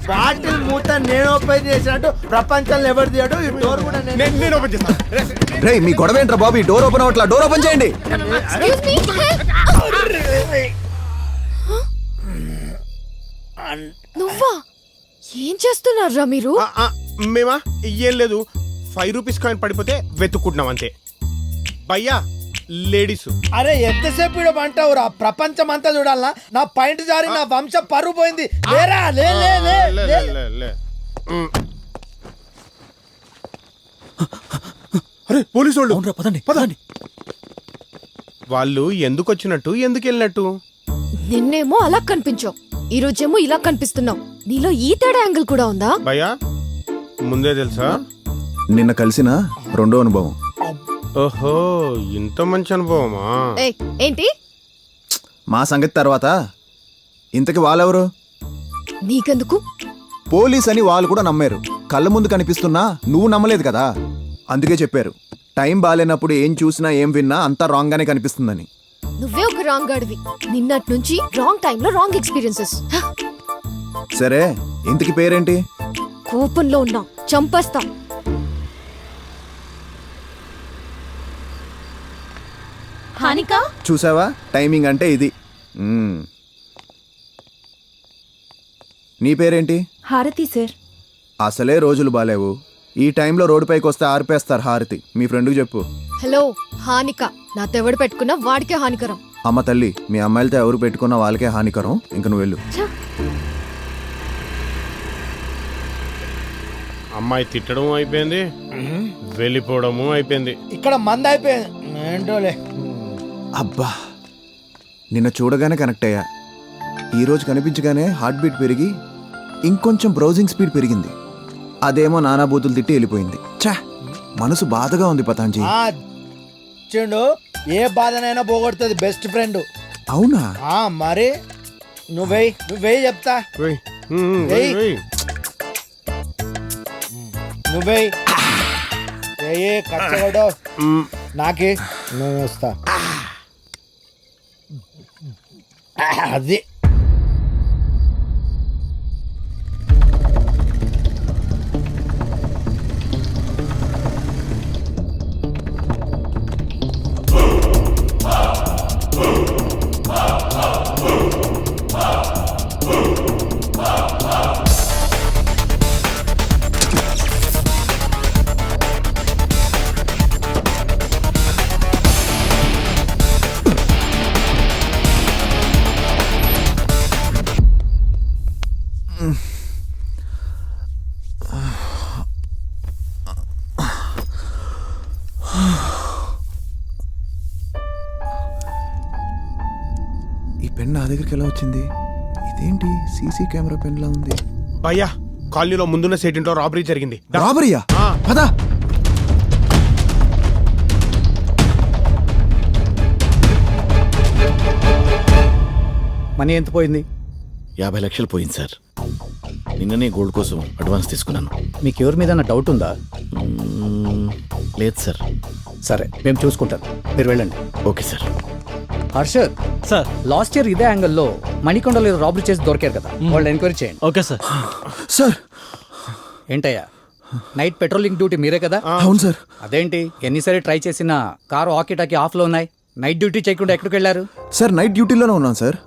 Bottle మూత నేను open చేసినట్టు ప్రపంచంలో ఎవరు తీయడు ఈ డోర్ కూడా నేను ఓపెన్ చేస్తాను. రేయ్ మీ గొడవ ఏంట్రా బాబు? ఈ డోర్ ఓపెన్ అవట్లా, డోర్ ఓపెన్ చేయండి. నువ్వా? ఏం చేస్తున్నారా మీరు? మేమా ఏం లేదు, 5 రూపీస్ కాయిన్ పడిపోతే వెతుక్కుంటున్నాం అంతే. భయ్యా లేడీస్. అరే ఎంతసేపు ఇక్కడ అంటావురా? ప్రపంచం అంతా చూడాలనా? నా పాయింట్ జారి నా వంశ పరువు పోయింది. లేరా లే లే లే లే లే. అరే పోలీసు వాళ్ళు. పదండి పదండి. వాళ్ళు ఎందుకు వచ్చినట్టు, ఎందుకు వెళ్ళినట్టు? నిన్నేమో అలా కనిపించావు, ఈ రోజేమో ఇలా కనిపిస్తున్నావు. నీలో ఈ తేడా యాంగిల్ కూడా ఉందా? భయ్యా ముందే తెలుసా? నిన్న కలిసిన రెండో అనుభవం. ఓహో ఇంత మంచి అనుభవమా? ఏయ్, ఏంటి? మా సంగతి తర్వాత. ఇంతకి వాళ్ళెవరు? నీకెందుకు? పోలీస్ అని వాళ్ళు కూడా నమ్మారు. కళ్ళ ముందు కనిపిస్తున్నా నువ్వు నమ్మలేదు కదా, అందుకే చెప్పారు. టైం బాగాలేనప్పుడు ఏం చూసినా ఏం విన్నా అంతా రాంగ్ గానే కనిపిస్తుందని. నువ్వే ఒక రాంగ్ గాడివి. నిన్నటి నుంచి రాంగ్ టైంలో రాంగ్ ఎక్స్పీరియన్సెస్. సరే ఇంతకి పేరేంటి? కోపంలో ఉన్నా, చంపేస్తా. హానిక చూసావా, టైమింగ్ అంటే ఇది. నీ పేరేంటి? హారతి సార్. అసలే రోజులు బాలేవు, ఈ టైంలో రోడ్డు పైకి వస్తే ఆర్పేస్తారు. హారతి మీ ఫ్రెండ్కి చెప్పు. హలో హానిక, నా తెవడు పెట్టుకున్నా వాడికే హానికరం. అమ్మ తల్లి, మీ అమ్మాయిలతో ఎవరు పెట్టుకున్నా వాళ్ళకే హానికరం. ఇంక నువ్వు వెళ్ళు. అమ్మాయి తిట్టడం అయిపోయింది, వెళ్ళిపోవడము అయిపోయింది. ఇక్కడ మంద అయిపోయింది ఏంటోలే. అబ్బా, నిన్న చూడగానే కనెక్ట్ అయ్యా. ఈరోజు కనిపించగానే హార్ట్ బీట్ పెరిగి ఇంకొంచెం బ్రౌజింగ్ స్పీడ్ పెరిగింది. అదేమో నానా బూతులు తిట్టి వెళ్ళిపోయింది. ఛా, మనసు బాధగా ఉంది పతాంజీ. చెండు ఏ బాధనైనా పోగొడుతుంది బెస్ట్ ఫ్రెండ్. అవునా? మరి నువ్వే చెప్తా. నువ్వే కష్టపడో నాకే నేను వస్తా. అది ఈ పెన్ నా దగ్గరికి ఎలా వచ్చింది? ఇదేంటి సీసీ కెమెరా పెన్ లా ఉంది? భయ్యా కాలనీలో ముందున్న సెట్ ఇంట్లో రాబరీ జరిగింది. రాబరీయా? పదా. మనీ ఎంత పోయింది? 50 లక్షలు పోయింది సార్. నిన్ననే గోల్డ్ కోసం అడ్వాన్స్ తీసుకున్నాను. మీకు ఎవరి మీద డౌట్ ఉందా? లేదు సార్. సరే మేము చూసుకుంటాం, మీరు వెళ్ళండి. Okay sir. Harshad sir, last year ఇదే యాంగిల్లో మణికొండలో రాబరీ చేసి దొరికారు కదా, వాళ్ళు ఎంక్వైరీ చేయండి. Okay sir. సార్ ఏంటయ్యా, నైట్ పెట్రోలింగ్ డ్యూటీ మీరే కదా? అవును సార్. అదేంటి ఎన్నిసారి ట్రై చేసినా కారు ఆకీటాకి ఆఫ్లో ఉన్నాయి. నైట్ డ్యూటీ చేయకుండా ఎక్కడికి వెళ్ళారు? సార్ నైట్ డ్యూటీలోనే ఉన్నాను సార్.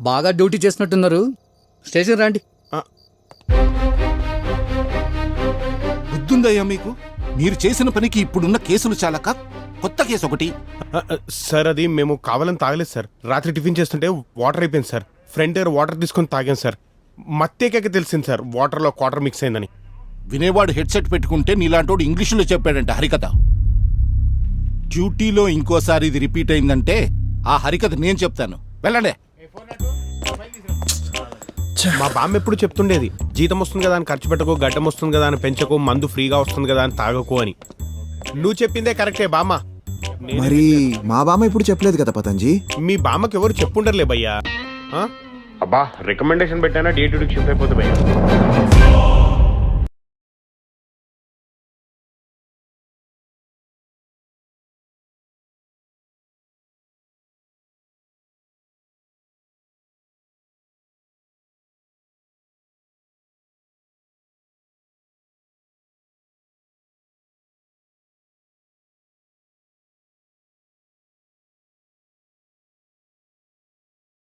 బాగా డ్యూటీ చేసినట్టున్నారు. స్టేషన్ రండి. బుద్ధుందయ్యా మీకు? మీరు చేసిన పనికి ఇప్పుడున్న కేసులు చాలక కొత్త కేసు ఒకటి. సార్ అది మేము కావాలని తాగలేదు సార్. రాత్రి టిఫిన్ చేస్తుంటే వాటర్ అయిపోయింది సార్. ఫ్రెండ్ దగ్గర వాటర్ తీసుకొని తాగాను సార్. మత్తేకాక తెలిసింది సార్ వాటర్లో క్వార్టర్ మిక్స్ అయిందని. వినేవాడు హెడ్సెట్ పెట్టుకుంటే నీలాంటోడు ఇంగ్లీషులో చెప్పాడంట హరికథ. డ్యూటీలో ఇంకోసారి ఇది రిపీట్ అయిందంటే ఆ హరికథ నేను చెప్తాను. వెళ్ళండి. మా బామ్మ ఎప్పుడు చెప్తుండేది, జీతం వస్తుంది కదా అని ఖర్చు పెట్టకు, గడ్డం వస్తుంది కదా అని పెంచకు, మందు ఫ్రీగా వస్తుంది కదా అని తాగకు అని. నువ్వు చెప్పిందే కరెక్టే బామ్మ. మరి మా బామ్మ ఇప్పుడు చెప్పలేదు కదా పతంజీ. మీ బామ్మకి ఎవరు చెప్పుండర్లే భయ్యా. అబ్బా రికమెండేషన్ పెట్టానా డే టు షిఫ్ట్ అయిపోతుంది భయ్యా.